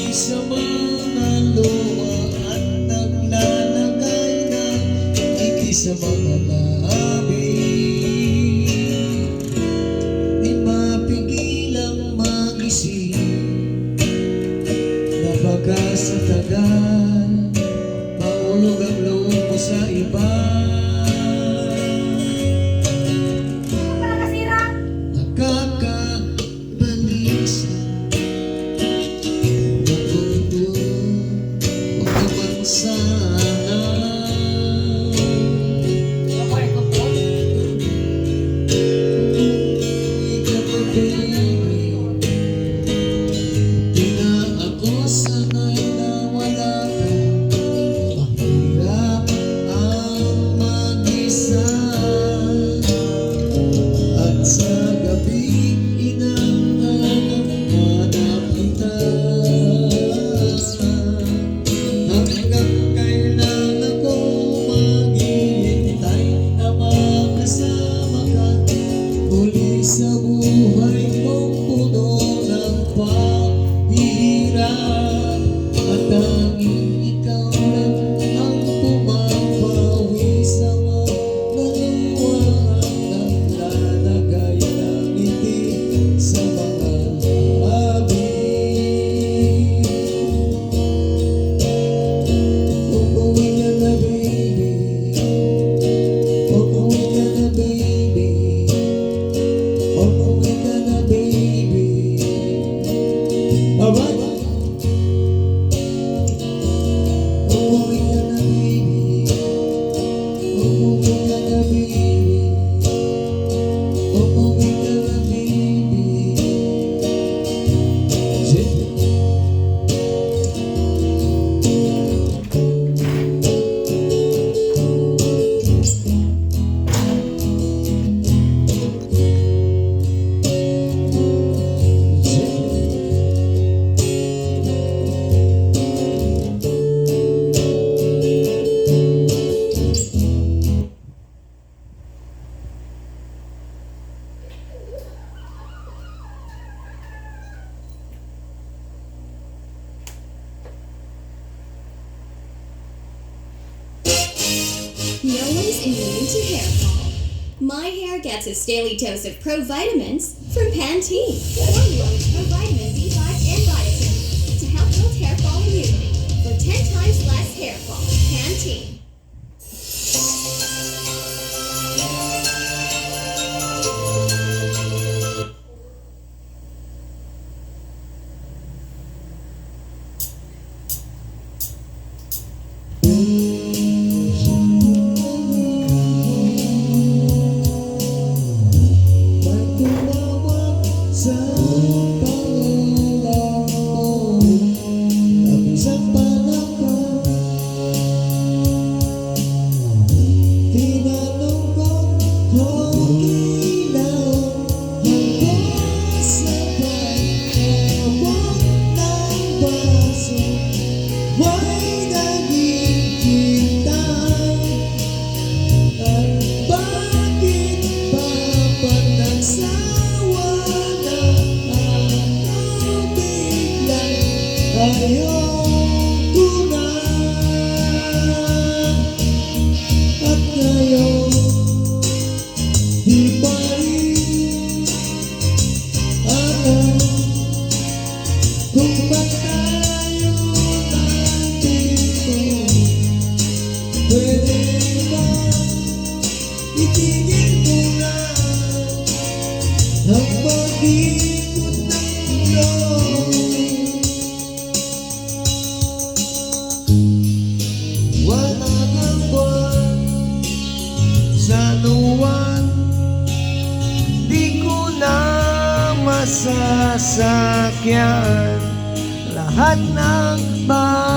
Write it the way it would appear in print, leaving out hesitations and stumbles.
sa mga luha at naglalagay ng ngiti sa mga labi. Di mapigilang magising na baka sa tagal maulog ang loob mo sa iba. Nakakabalisa sana umuwi ka pa, baby. Di na ako sanay na wala ka. Mahirap ang mag-isa at sa gabi hinahanap kita. Hanggang kailan ako maghihintay na makasama ka muli sa buhay kong puno ng paghihirap. At tanging ikaw lang ang pumapawi sa mga luha at naglalagay ng ngiti sa mga labi. Umuwi ka na, baby. Umuwi ka na, baby. Umuwi ka na, baby. Alright. Umuwi ka na, baby. Umuwi ka na, baby. Umuwi ka na, baby. Shit. No one's immune to hair fall. My hair gets its daily dose of Pro Vitamins from Pantene. Formula with Pro Vitamin B5 and biotin to help build hair fall immunity for 10 times less hair fall. Pantene. Magtulawag sa pangalan mo, labisang palakpak. Tinanong ko kung kailan hanggang sabay hawak ng baso ay naging kita. At bakit pa ba nagsawa na ako biglang ayoko na? At ngayon di pa rin alam kung ba't tayo nandito. Pwede ba itigil mo na ang pag-ikot ng mundo? Wala kang buwan sa luwan, di ko na masasakyan lahat ng bagay.